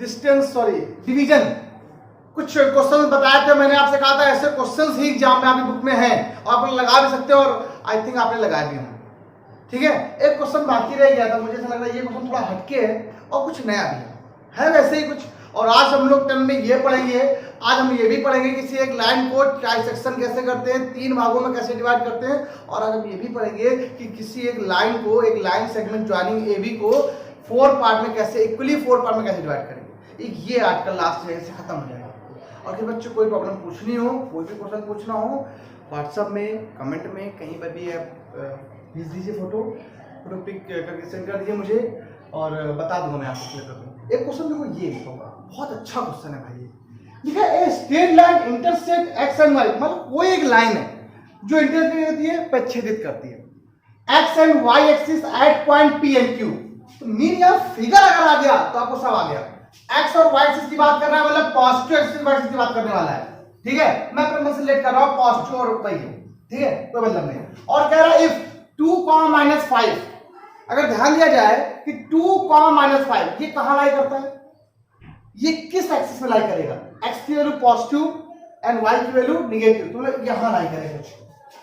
Distance sorry division, कुछ question बताए थे मैंने, आपसे कहा था ऐसे क्वेश्चंस ही एग्जाम में आपकी बुक में हैं और आप लोग लगा भी सकते हो, और आई थिंक आपने लगाए भी होंगे। ठीक है, एक क्वेश्चन बाकी रह गया था, मुझे ऐसा लग रहा है ये क्वेश्चन थोड़ा हटके है और कुछ नया भी है वैसे ही कुछ। और आज हम लोग टर्म में ये पढ़ेंगे, आज हम ये भी पढ़ेंगे किसी एक लाइन को ट्राइसेक्शन कैसे करते हैं, 3 भागों में कैसे डिवाइड करते हैं, और आज हम ये भी पढ़ेंगे कि किसी एक लाइन को, एक लाइन सेगमेंट ज्वाइनिंग एबी को 4 पार्ट में कैसे, इक्वली 4 पार्ट में कैसे डिवाइड करेंगे। ये आज का लास्ट है, से खत्म हो जाएगा। और कि बच्चों कोई प्रॉब्लम पूछनी हो, कोई भी क्वेश्चन पूछना हो, व्हाट्सएप में कमेंट में कहीं पर भी आप भेज दीजिए, फोटो पिक करके सेंड कर दीजिए मुझे और बता दूंगा मैं आपको क्लियर कर दूंगा। एक क्वेश्चन देखो, ये होगा बहुत अच्छा क्वेश्चन है भाई। लिखा है a straight line intersect x and y, मतलब कोई एक लाइन है जो इंटरसेक्ट करती है, प्रच्छेदित करती है x and y axis at point P and q. तो मीन या फिगर अगर आ गया तो आपको सब आ गया। एक्स और वाई एक्सिस की बात कर रहा है, मतलब पॉजिटिव एक्सिस वाई एक्सिस की बात करने वाला है। ठीक है, मैं अपने मन से लेट कर रहा हूं पॉजिटिव और वही है। ठीक है, कोई मतलब नहीं। और कह रहा है इफ 2, -5, अगर ध्यान दिया जाए कि 2, -5 ये कहां लाई करता है, ये किस एक्सिस में लाई करेगा, एक्स की वैल्यू पॉजिटिव एंड वाई की वैल्यू नेगेटिव, तो मतलब यहां लाई करेगा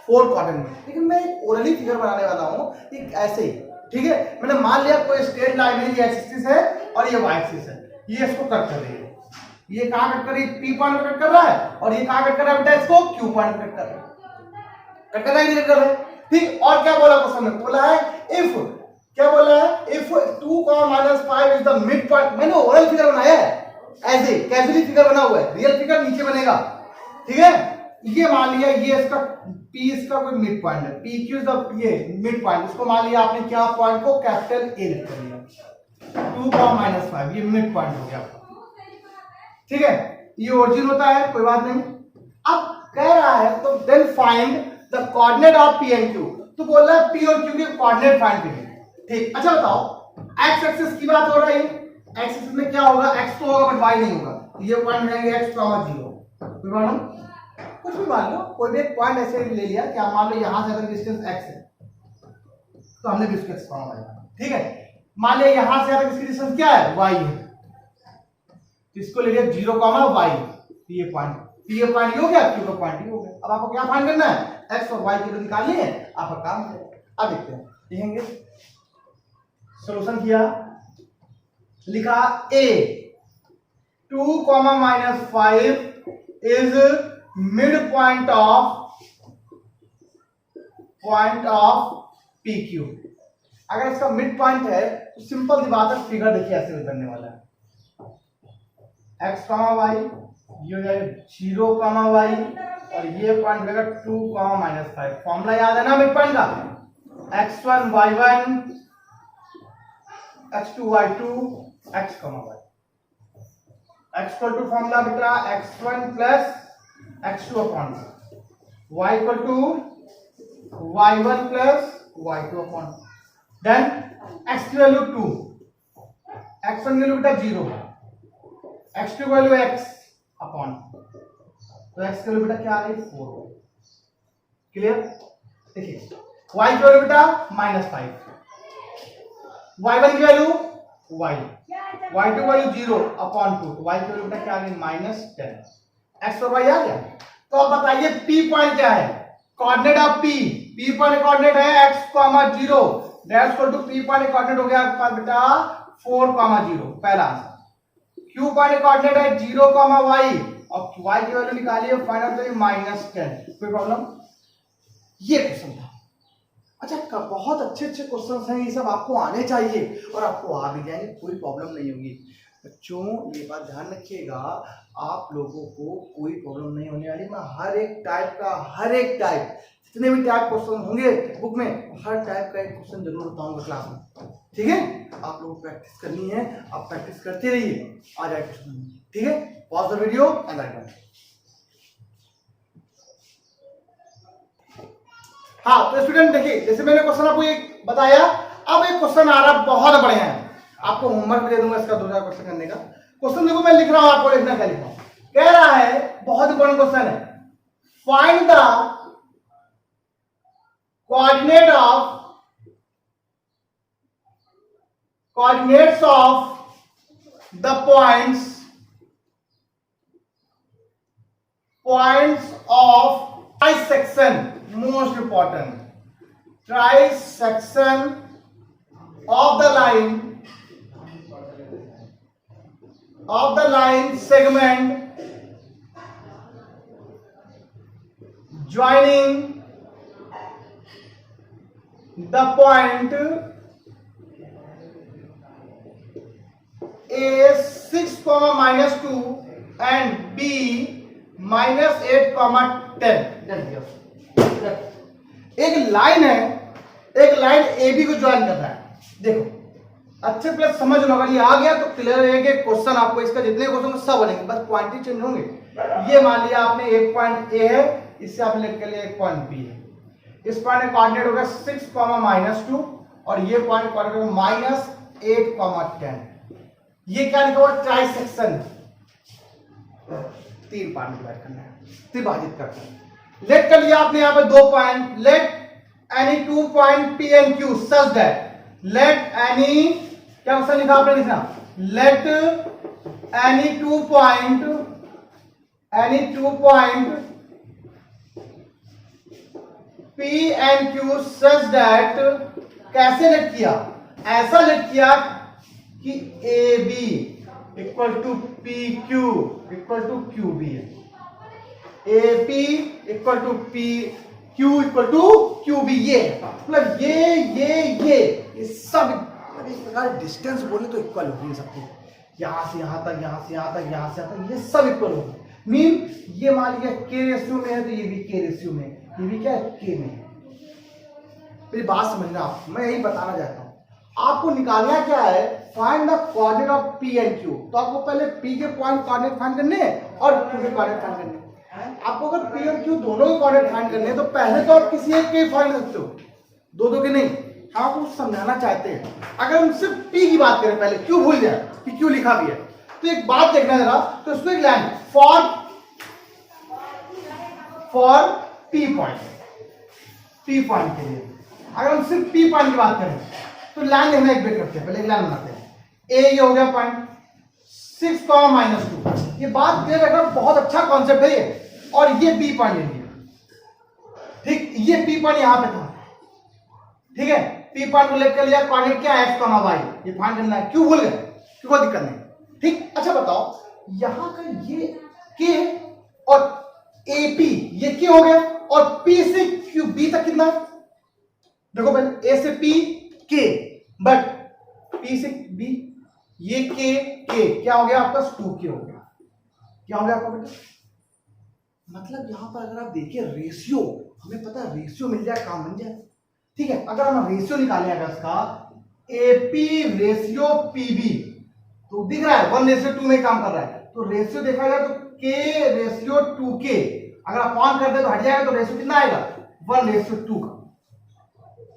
4 क्वाड्रेंट में। लेकिन मैं एक ओरली फिगर बनाने वाला हूं, एक ऐसे ही। ठीक है, मैंने मान लिया कोई स्ट्रेट लाइन है, ये एक्सिस है और ये वाई एक्सिस है, ये इसको कट कर रही है। ये कहां कट कर रही है, पी पॉइंट पे कट कर रहा है, और ये कहां कट कर रहा है बेटा, इसको क्यू पॉइंट पे कट कर रहा है। कट कर रहा है, कट कर रहा है। ठीक, और क्या बोला क्वेश्चन में, बोला है इफ, क्या बोला है, if 2, -5 is the mid point. मैंने ओरल फिगर बनाया है, ऐसे कैजुअली फिगर बना हुआ है, रियल फिगर नीचे बनेगा। ठीक है, ये मान लिया ये इसका P इसका कोई मिड पॉइंट है, पी क्यू ये मिड पॉइंट, इसको मान लिया आपने क्या पॉइंट को कैपिटल ए लिख कर लिया। 2, -5 ये मिड पॉइंट हो गया। ठीक है, ये ओरिजिन होता है, कोई बात नहीं। अब कह रहा है तो then find the coordinate of p and q, तो बोल रहा है पी और क्यू के कोऑर्डिनेट फाइंड करिए। ठीक, अच्छा बताओ एक्स एक्सिस की बात हो रही है, एक्स एक्सिस में क्या होगा, एक्स तो होगा बट वाई नहीं होगा, तो ये पॉइंट हो जाएंगे x, 0। कोई मानो कुछ भी मान लो, कोई भी एक पॉइंट ऐसे ले लिया कि आप मान लो यहां से अगर डिस्टेंस x है तो हमने भी उसको x बनाया। ठीक है, मान लिया यहां से अगर इसकी डिस्टेंस क्या है, y है, तो इसको ले लिया 0, y, ये पॉइंट, ये पॉइंट हो गया, q का पॉइंट हो गया। अब आपको क्या फाइंड करना है, x और y की वैल्यू निकालनी है, आपका काम है। अब देखते हैं, लिखेंगे सॉल्यूशन किया, लिखा a 2, -5 is mid point of P Q. अगर इसका मिड पॉइंट है तो सिंपल सी बात है, फिगर देखिए ऐसे बनने वाला है, x, y, ये हो जाएगा 0, y, और ये पॉइंट होगा 2, -5। फॉर्मूला याद है ना मिड पॉइंट का, x1 y1 x2 y2 x, y। x equal to formula बेटा x1 plus x2 upon y equal to y1 plus y2 upon, then x की वैल्यू 2, x1 की वैल्यू बेटा 0, x2 की वैल्यू x अपॉन, तो x की value बेटा क्या आ रही है 4। क्लियर, देखिए y की वैल्यू बेटा -5, y1 की value y, y2 value 0 upon 2, तो y की वैल्यू बेटा क्या आ गई -10। x और y आ गया। तो अब बताइए p पॉइंट क्या है, coordinate of p point coordinate है x, 0, that's equal to p point coordinate हो गया आपका बेटा 4, 0, पहला आंसर। q पॉइंट कोऑर्डिनेट है 0, y, और y की वैल्यू निकालिए, फाइंड आउट करिए -10। कोई प्रॉब्लम, ये क्वेश्चन था। अच्छा, बहुत अच्छे क्वेश्चंस हैं, ये सब आपको आने चाहिए और आपको आ भी जाएंगे, कोई प्रॉब्लम नहीं होगी। बच्चों ये बात ध्यान रखिएगा, आप लोगों को कोई प्रॉब्लम नहीं होने वाली। मैं हर एक टाइप जितने भी टाइप क्वेश्चन होंगे बुक में, हर टाइप का एक क्वेश्चन जरूर बताऊंगा क्लास में। ठीक है, आप लोगों को प्रैक्टिस करनी है, आप प्रैक्टिस करते रहिए, आ जाए क्वेश्चन। ठीक है, pause the video and write down. हाँ, तो स्टूडेंट देखिए, जैसे मैंने क्वेश्चन आपको एक बताया, अब एक क्वेश्चन आ रहा है बहुत बढ़िया है, आपको होमवर्क दे दूंगा इसका 2000 क्वेश्चन करने का। क्वेश्चन देखो मैं लिख रहा हूं, आपको लिखना क्या लिख रहा हूं। कह रहा है, बहुत इंपॉर्टेंट क्वेश्चन है, find the coordinates of the points of trisection, most important, trisection of the line segment joining the point A 6, -2 and B -8, 10। एक लाइन है, एक लाइन ए बी को ज्वाइन कर रहा है। देखो अच्छे प्लस समझ लो, अगर ये आ गया तो क्लियर है कि क्वेश्चन आपको इसका जितने क्वेश्चन सब बनेंगे, बस पॉइंट ही चेंज होंगे। ये मान लिया आपने एक पॉइंट ए है, इससे आपने लिख के लिया एक पॉइंट बी है। इस पॉइंट का कोऑर्डिनेट होगा 6, -2 और ये पॉइंट कोऑर्डिनेट होगा -8, 10। ये क्या लिखा हुआ? ट्राइसेक्शन। 3 पार्ट डिवाइड करना है, त्रिभाजित करना है। लेट कर लिया आपने यहाँ पे 2 point. Let any 2 point P and Q such that, let any, क्या क्वेश्चन लिखा आपने? लिखना let any 2 point P and Q such that, कैसे लेट किया? ऐसा लेट किया कि A B equal to P Q equal to Q B है, A P equal to P Q equal to Q B. ये मतलब ये सब इस प्रकार डिस्टेंस बोले तो इक्वल होगी सबको, यहां से यहां तक, यहां से यहां तक, यहां से यहां तक, ये सब इक्वल होगी। मीन ये मान लिया के रेशियो में है तो ये भी के रेशियो में, ये भी क्या है? के में। मेरी बात समझना आप, मैं यही बताना चाहता हूं। आपको निकालना क्या है? Find the coordinate of p and q. तो आपको पहले पी के पॉइंट कोऑर्डिनेट फाइंड करने हैं और क्यू के कोऑर्डिनेट फाइंड करने हैं। आपको अगर पी और क्यू दोनों के कोऑर्डिनेट फाइंड करने हैं तो पहले तो आप किसी एक के फाइंड करते हो, दो के नहीं। आपको समझाना चाहते हैं, अगर हम सिर्फ पी की बात करें, पहले क्यू भूल जाए कि क्यू लिखा भी है, तो एक बात देखना जरा, तो इसको एक लाइन फॉर पी पॉइंट के लिए, अगर हम सिर्फ पी पॉइंट की बात करें तो लाइन लिखना एक ब्रेक करते हैं, पहले एक लाइन बनाते हैं। ए ये हो गया पॉइंट 6, -2। ये बात क्लियर रखना, बहुत अच्छा कॉन्सेप्ट है ये। और ये बी पॉइंट ले लिया, ठीक, ये पी पॉइंट यहां पे था, ठीक है। पी पॉइंट को लेकर लिया, कोऑर्डिनेट क्या है? x, y, ये फाइंड करना है। क्यों भूल गए? क्यों, कोई दिक्कत नहीं, ठीक। अच्छा बताओ, यहां का ये के और ए पी, ये के हो गया, और पी से क्यू बी तक कितना? देखो पहले ए से पी के, बट पी से बी ये के क्या हो गया आपका? 2k हो गया। क्या हो गया आपका बेटा? मतलब यहां पर अगर आप देखिए रेशियो, हमें पता है रेशियो मिल जाए काम बन जाए, ठीक है। अगर हम रेशियो निकालें अगर इसका एपी रेशियो पीबी, तो दिख रहा है 1:2 में काम कर रहा है, तो रेशियो देखा जाए तो के रेशियो 2k, अगर आप ऑन कर दे तो हट जाएगा, तो रेशियो कितना आएगा? 1:2 का।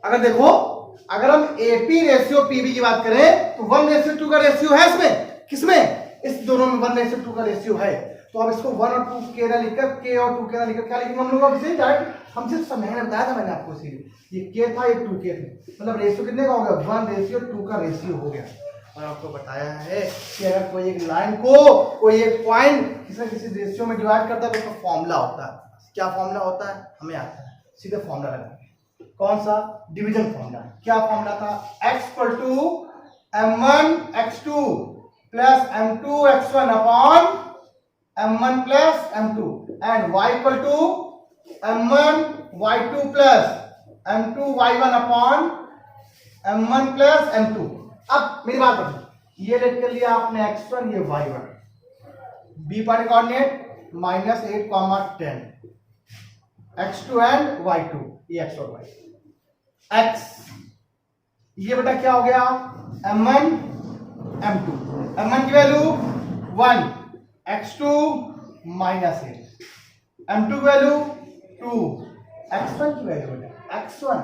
अगर देखो, अगर हम एपी रेशियो पीबी की बात करें तो 1:2 का रेशियो है इसमें, किसमें? इस दोनों में 1:2 का रेशियो है। तो अब इसको 1 और 2 के ना लिखकर, के और 2 के ना लिखकर क्या लिखेंगे हम लोग? अब इसे डायरेक्ट हम सिर्फ समझाने बताया था मैंने आपको, इसीलिए ये के था, ये 2k थे, मतलब रेशियो कितने का हो गया? 1:2 का रेशियो हो गया। और आपको बताया है कि अगर कोई एक लाइन को, कोई एक पॉइंट किसी रेशियो में डिवाइड करता है तो उसका फॉर्मूला होता है। क्या फॉर्मूला होता है? हमें आता है, सीधे फॉर्मूला लगाएंगे। कौन सा? Division formula. क्या फॉर्मूला था? x = m1 x2 plus m2 x1 upon m1 plus m2, and y = m1 y2 plus m2 y1 upon m1 plus m2। अब मेरी बात बताओ, ये लेट कर लिया आपने x1, ये y1, b पर कोऑर्डिनेट -8, 10, x2 एंड y2, ये x और y। x ये बेटा क्या हो गया? m1 m2, m1 की वैल्यू 1, x2 -8, m2 की वैल्यू 2, x1 की वैल्यू बेटा x1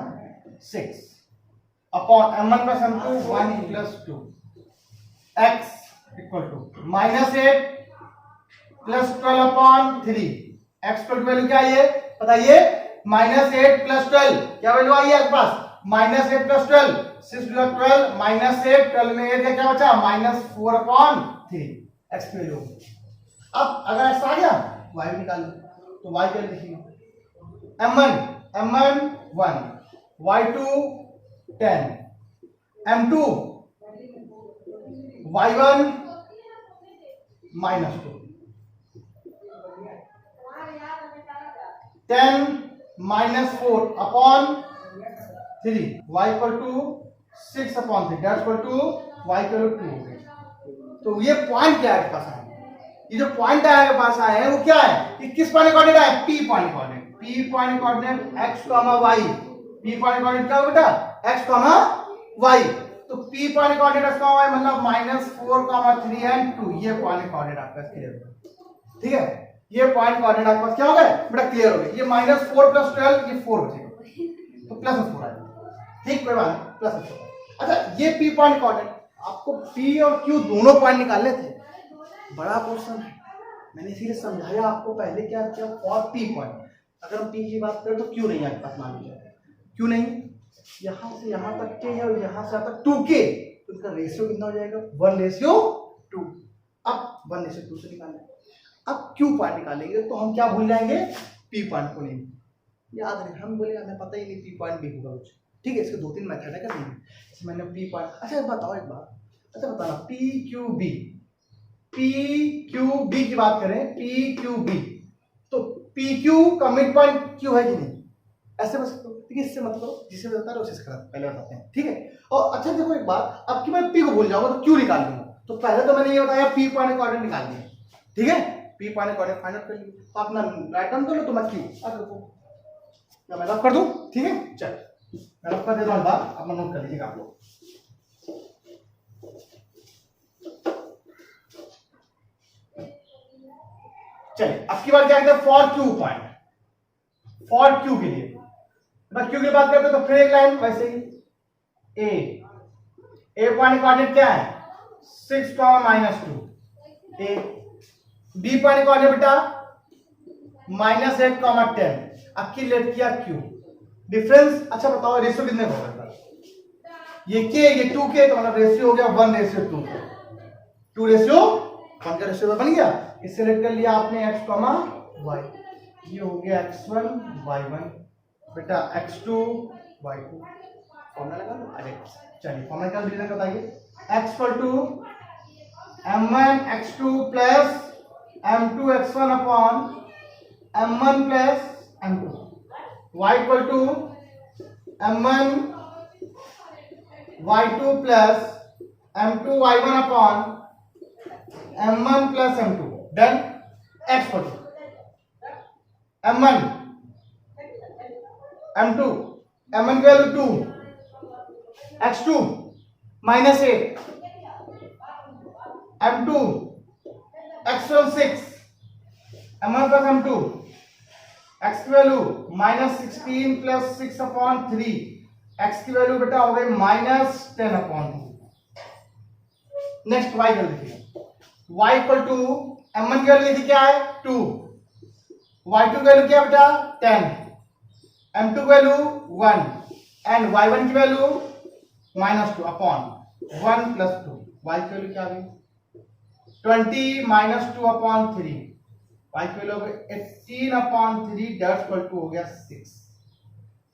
6 upon m1 plus m2 1 plus 2, x = -8 plus 12 upon 3, x की वैल्यू क्या है बताइए? -8 प्लस 12, क्या वैल्यू आई है आपके पास? -8 प्लस 12, 6 × 12 -8, 12 में 8 क्या बचा? -4 अपॉन 3 x की वैल्यू होगी। अब अगर x आ गया y भी निकाल लो, तो y क्या लिखेंगे m1 1 y2 10 m2 y1 -2 10 -4 upon 3 y equal to 6 upon 3 that's equal to y equal to 2 हो गया। तो ये पॉइंट क्या है पास आए, ये जो पॉइंट आए पास आए हैं वो क्या है, ये किस पॉइंट कोऑर्डिनेट है, p point coordinate, p point coordinate x, y, p point coordinate क्या होगा बेटा x, y। तो p point coordinate x, y मतलब -4, 3 एंड 2, ये पॉइंट कोऑर्डिनेट आपका क्लियर हो गया। ठीक है, ये पॉइंट कोऑर्डिनेट आपके पास क्या हो गया बेटा क्लियर हो गया। ये -4 + 12 ये 4 बचेगा, तो +4 आएगा। ठीक, कोई बात नहीं, +4। अच्छा, ये p पॉइंट कोऑर्डिनेट आपको p और q दोनों पॉइंट निकालने थे, बड़ा क्वेश्चन है, मैंने इसीलिए समझाया आपको पहले क्या क्या फॉर p पॉइंट। अगर हम p की बात करें तो q नहीं आपके पास, मान लीजिए क्यों नहीं, यहां से यहां तक के है और यहां से यहां तक 2k, तो इनका रेशियो कितना हो जाएगा 1:2। अब 1:2 से निकालना है। अब q पॉइंट निकालेंगे तो हम क्या भूल जाएंगे, p पॉइंट को नहीं याद नहीं, हम बोले हमें पता ही नहीं p पॉइंट भी होगा कुछ। ठीक है, इसके 2-3 मेथड है करेंगे। इसमें मैंने p पॉइंट, अच्छा बताओ एक बात, अच्छा बताना pqb की बात करें, pqb तो pq का मिड पॉइंट q है कि नहीं, ऐसे बस ठीक है, इससे मतलब जिसे बता रहे उसी से पहले बताते हैं। ठीक है, और अच्छा देखो एक बात, अब कि मैं p को भूल जाऊंगा तो q निकाल दूंगा, तो पहले तो मैंने ये बताया p पॉइंट कोऑर्डिनेट निकाल दिया। ठीक है, p point coordinate find out कर लिए, तो अपना राइट डाउन कर लो, तो मैं q अब देखो क्या मैं रफ कर दूं। ठीक है, चल मैं रफ कर देता हूं, बात अपना नोट कर लीजिएगा आप लोग। चलिए अब की बार क्या करते हैं, for q point, for q के लिए q की बात करते हैं तो फिर एक लाइन वैसे ही a पॉइंट कोऑर्डिनेट क्या है 6, -2 a, b पॉइंट कोऑर्डिनेट बेटा -8, 10। अब की लेट किया q डिफरेंस। अच्छा बताओ रेशियो कितने का होगा, ये k ये 2k, तो मतलब रेशियो हो गया 1:2, 2:1 का रेशियो बन गया। इससे लेट कर लिया आपने x, y, ये हो गया x1 y1 बेटा x2 y2, फॉर्मूला लगा लो। अरे चलिए फॉर्मूला क्या डिवीजन बताइए, x m1 x2 plus m2 x1 upon m1 plus m2, y m1 y2 plus m2 y1 upon m1 plus m2, done. x m1 m2 m1 की value 2, x2 -8, m2 x1 6, m1 plus m2, x की value -16 plus 6 upon 3, x की value बेटा हो गई -10 upon 2। Next y कर देखिए, y equal to m1 की value थी क्या है 2, y2 की वैल्यू क्या बेटा 10, m2 की वैल्यू 1 एंड y1 की वैल्यू -2 अपॉन 1 प्लस 2, y की वैल्यू क्या आ गई 20 -2 अपॉन 3, y की value 18 upon 3 that's equal to हो गया 6।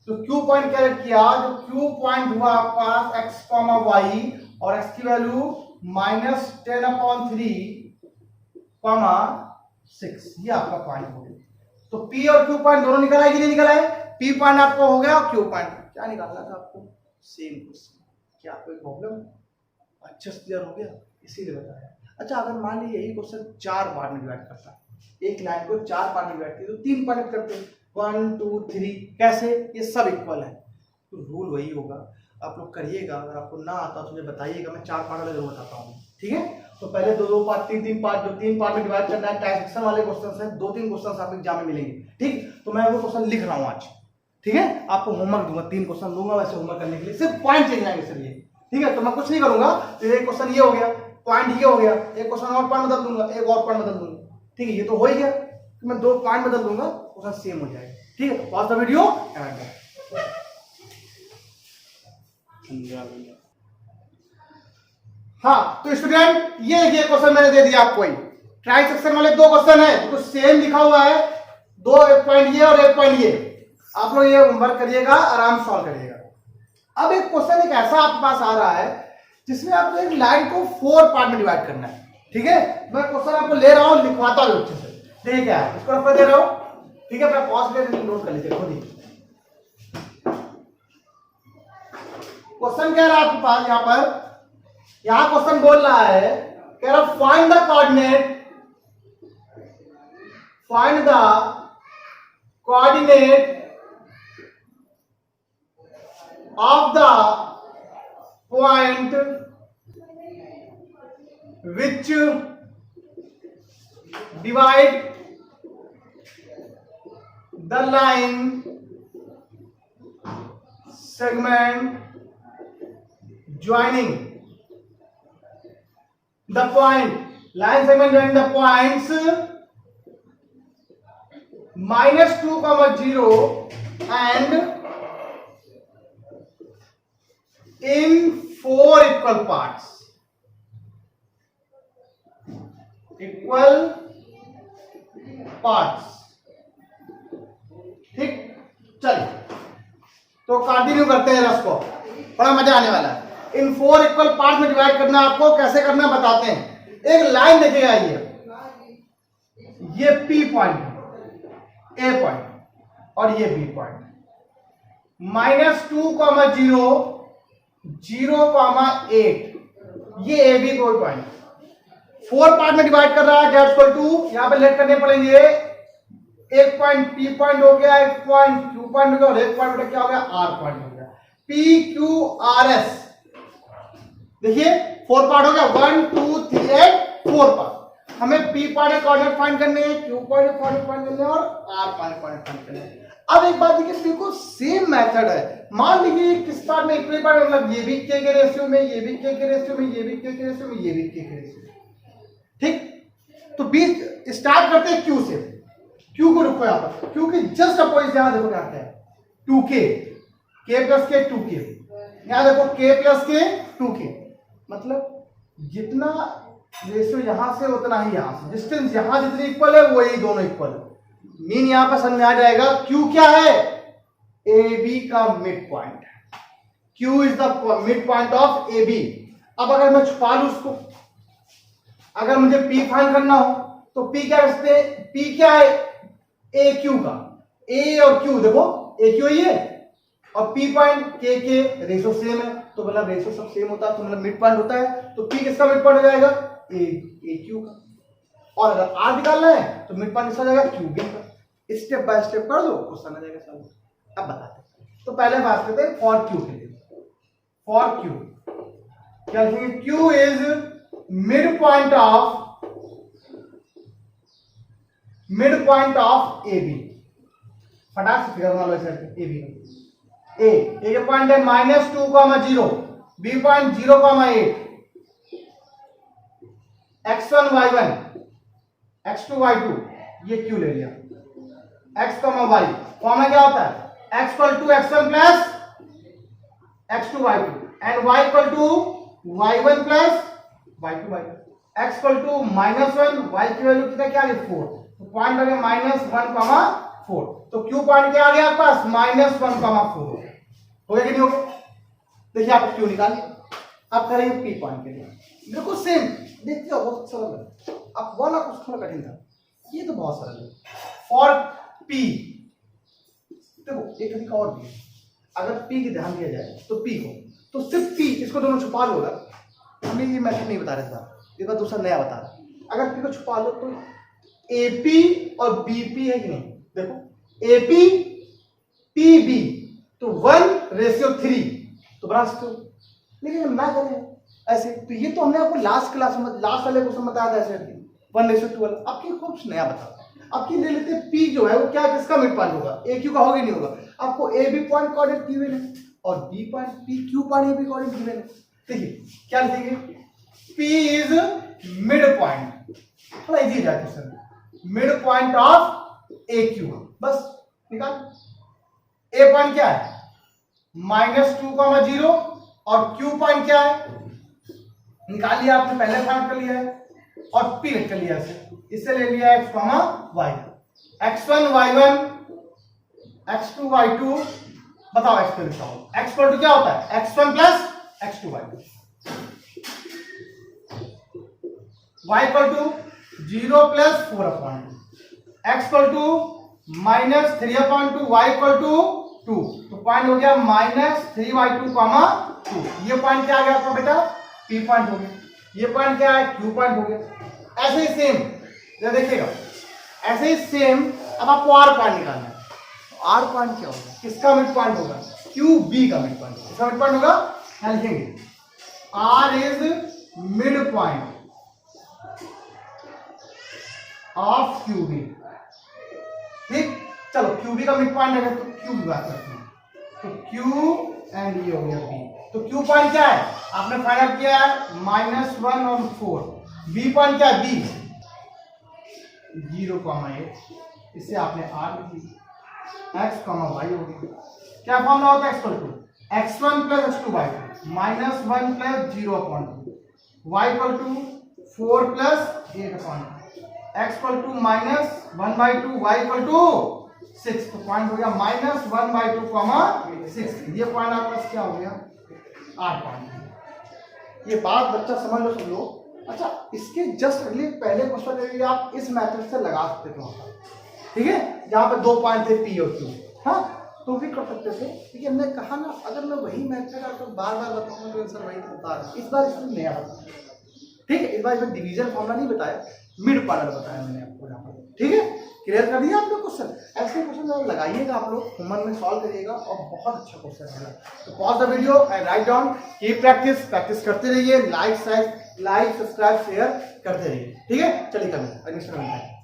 तो q पॉइंट कैलकुलेट किया, जो q पॉइंट हुआ आपके पास x, y और x की वैल्यू -10 अपॉन 3, 6, ये आपका पॉइंट हो गया। तो p और q पॉइंट दोनों निकल आए कि नहीं निकल आए, p पॉइंट आपको हो गया और q पॉइंट क्या निकालना था आपको, सेम क्वेश्चन। क्या कोई प्रॉब्लम, अच्छे से क्लियर हो गया, इसीलिए बताया। अच्छा अगर मान लीजिए यही क्वेश्चन 4 पार्ट में डिवाइड करता है, एक लाइन को 4 पार्ट में डिवाइड किया तो 3 पार्ट करते हैं 1 2 3, कैसे, ये सब इक्वल है, तो रूल वही होगा, आप लोग करिएगा। अगर आपको ना आता तो मुझे बताइएगा, मैं 4 पार्ट वाले जरूर बताता हूँ। ठीक है, तो पहले 2 पार्ट 3 पार्ट, जो 3 पार्ट में डिवाइड करना है, ट्रांसैक्शन वाले क्वेश्चन हैं, 2-3 क्वेश्चन आपको एग्जाम में मिलेंगे। ठीक, तो मैं वो क्वेश्चन लिख रहा हूँ आज। ठीक है, आपको होमवर्क दूंगा, 3 क्वेश्चन दूंगा वैसे होमवर्क करने के लिए, सिर्फ पॉइंट चेंज आएंगे सर ये। ठीक है, तो मैं कुछ नहीं करूंगा, तो एक क्वेश्चन ये हो गया, पॉइंट ये हो गया, एक क्वेश्चन और पॉइंट बदल दूंगा, एक और पॉइंट बदल दूंगा। ठीक है, ये तो हो ही गया, तो मैं 2 पॉइंट बदल दूंगा, क्वेश्चन सेम हो जाएगा। ठीक है, पॉज द वीडियो एंड हाँ तो स्टूडेंट ये देखिए क्वेश्चन मैंने दे दिया आपको, ट्राई सेक्शन वाले दो क्वेश्चन है तो सेम लिखा हुआ है, दो एक पॉइंट ये और एक पॉइंट ये, आप लोग ये होमवर्क करिएगा, आराम सॉल्व करिएगा। अब एक क्वेश्चन एक ऐसा आपके पास आ रहा है जिसमें आपको एक लाइन को 4 पार्ट में डिवाइड करना है, ठीक है। मैं क्वेश्चन आपको ले रहा हूं, लिखवाता हूं अच्छे से, देखिए क्या है, इसको आपको दे रहा हूं, ठीक है। मैं पॉज करके नोट कर लीजिए खुद ही। क्वेश्चन कह रहा है आपके पास यहां पर, यहां क्वेश्चन बोल रहा है, कह रहा find the coordinate, find the coordinate of the point which divide the line segment joining the point, line segment joining the points -2, 0 and in 4 equal parts, ठीक। चलिए तो कंटिन्यू करते हैं रस को, बड़ा मजा आने वाला है। इन 4 इक्वल पार्ट में डिवाइड करना, आपको कैसे करना बताते हैं। एक लाइन देखिएगा, ये P पॉइंट, A पॉइंट और ये B पॉइंट, -2, 0, 8, ये ए बी कोई पॉइंट 4 पार्ट में डिवाइड कर रहा है, डेट इक्वल टू, यहां पे लेट करने पड़ेंगे, एक पॉइंट पी पॉइंट हो गया, एक पॉइंट क्यू पॉइंट हो गया और एक पॉइंट क्या हो गया, आर पॉइंट हो गया, पी क्यू आर एस। देखिए 4 पार्ट हो गया, 1 2 3 8 4 पार्ट। हमें पी पॉइंट कोऑर्डिनेट फाइंड करने हैं, क्यू पॉइंट कोऑर्डिनेट फाइंड करने हैं और आर पॉइंट कोऑर्डिनेट फाइंड करने हैं। अब एक बात देखिए, बिल्कुल सेम मेथड है। मान लीजिए किस पार्ट में इक्वल पार्ट, मतलब ये भी के रेशियो में, ये भी के रेशियो में, ये भी के रेशियो में, ये भी के रेशियो में, ठीक। तो बीच स्टार्ट करते हैं क्यू से, क्यू को रखो यहां पर, क्योंकि जस्ट अपोजिट, यहां देखो क्या आता है 2k, k प्लस के 2k, यहां देखो k प्लस के 2k, मतलब जितना रेशियो यहां से उतना ही यहां से, डिस्टेंस यहां जितनी इक्वल है वही दोनों इक्वल है। मीन यहां पर समझ में आ जाएगा, Q क्या है, ए बी का mid point, Q is the mid point of A B. अब अगर मैं छुपा लू उसको, अगर मुझे P फाइंड करना हो तो P क्या रखते हैं, P क्या है, ए क्यू का, A और Q देखो, ए क्यू ये और P पॉइंट के रेशियो सेम है, तो मतलब रेशियो सब सेम होता है, तो मतलब मिड पॉइंट होता है, तो P किसका मिड पॉइंट हो जाएगा, ए क्यू का। और अगर आर निकालना है तो मिड पॉइंट किसका जाएगा, क्यू बी का। स्टेप बाय स्टेप कर दो, क्वेश्चन आ जाएगा सॉल्व। अब बताते हैं, तो पहले बात करते हैं फॉर क्यू के लिए। फॉर क्यू क्या लिखेंगे, Q is mid point of A B. फटाक से फिगर बना लो इसे, ए बी ए पॉइंट है -2, 0, B point 0, 8, x1 y1 x2 y2, ये क्यू ले लिया, x, y फॉर्मूला क्या होता है, x equal to x1 plus x2 y2 and y equal to y1 plus y2 y2, x equal to -1, y की value कितना क्या आ गई 4, तो पॉइंट आ गया -1, 4, तो क्यू पॉइंट क्या आ गया आपके पास, -1, 4 हो गया कि नहीं हो गया। देखिए आप क्यू निकालिए, अब करेंगे पी पॉइंट के लिए, बिल्कुल सेम, देखते हो बहुत सरल है। अब वाला कुछ थोड़ा कठिन था, ये तो बहुत सरल है। फॉर पी देखो एक तरीका और भी है, अगर पी की ध्यान दिया जाए तो पी को, तो सिर्फ पी, इसको दोनों छुपा लो, हमें ये मैथड नहीं बता रहे था, एक बार दूसरा नया बता रहा। अगर पी को छुपा लो तो एपी और बीपी है कि नहीं, देखो एपी पीबी तो 1:3 तो बना सकते हो, लेकिन मैं करें ऐसे, तो ये तो हमने आपको लास्ट क्लास में, लास्ट वाले क्वेश्चन बताया था ऐसे 1:2 वाला। आपकी कुछ नया बता, आपकी ले लेते हैं पी जो है वो क्या, किसका मिड पॉइंट होगा, ए क्यू का होगा नहीं होगा। आपको A B point coordinate given है और B point P Q point A B coordinate given है। देखिए क्या लिखेंगे, पी इज मिड पॉइंट, थोड़ा इजी जाए question, mid point of A Q, बस निकाल। ए पॉइंट क्या है -2, 0 और क्यू पॉइंट क्या है निकाल लिया आपने, पहले फाइंड कर लिया है और पी लेट कर लिया इससे ले लिया x, y, x1 y1 x2 y2, बताओ x पे लिखता हूं, x इक्वल टू क्या होता है x1 plus x2 y2, y equal to 0 plus 4/2, x equal to minus 3/2, y equal to 2, तो पॉइंट हो गया -3y2, 2, ये पॉइंट क्या आ गया आपका बेटा p पॉइंट हो गया, ये पॉइंट क्या है q पॉइंट हो गया। ऐसे ही सेम देखिएगा, ऐसे ही सेम अब आपको r पॉइंट निकालना है, तो r पॉइंट क्या होगा, किसका मिड पॉइंट होगा, QB का मिड पॉइंट, किसका मिड पॉइंट होगा, क्या लिखेंगे, r is mid point of QB, ठीक। चलो QB का मिड पॉइंट है तो Q की बात करते हैं, तो Q एंड ये हो गया B, तो Q पॉइंट क्या है आपने फाइंड आउट किया है -1 और 4, B पॉइंट क्या है B 0, 8, इससे आपने R लिख दी, x, y हो गया, क्या फॉर्मूला होता है x1 plus x2 y2 -1 plus 0/2, y equal to 4 plus 8/2, x equal to -1/2, y equal to 6, तो पॉइंट हो गया -1/2, 6, ये पॉइंट आपका पास क्या हो गया R पॉइंट। ये बात बच्चा समझ लो सब लोग। अच्छा, इसके जस्ट अगले पहले क्वेश्चन आप इस मेथड से लगा सकते थे, ठीक है, जहाँ पे 2 पॉइंट थे P और Q, हाँ तो भी कर सकते थे, क्योंकि हमने कहा ना अगर मैं वही मेथड आपको बार बार बताऊंगा तो आंसर वही बता रहा, इस बार इसमें नया बताया, ठीक है, इस बार इसमें डिवीजन फॉर्मूला नहीं बताया, मिड पॉइंट बताया मैंने आपको यहाँ पर, ठीक है, क्लियर कर दिया आप लोग क्वेश्चन। ऐसे क्वेश्चन लगाइएगा आप लोग, होमवर्क में सॉल्व करिएगा और बहुत अच्छा क्वेश्चन है। तो pause the video and write down, keep practice करते रहिए, लाइक सब्सक्राइब शेयर करते रहिए, ठीक है। चलिए कल एडमिशन करते हैं।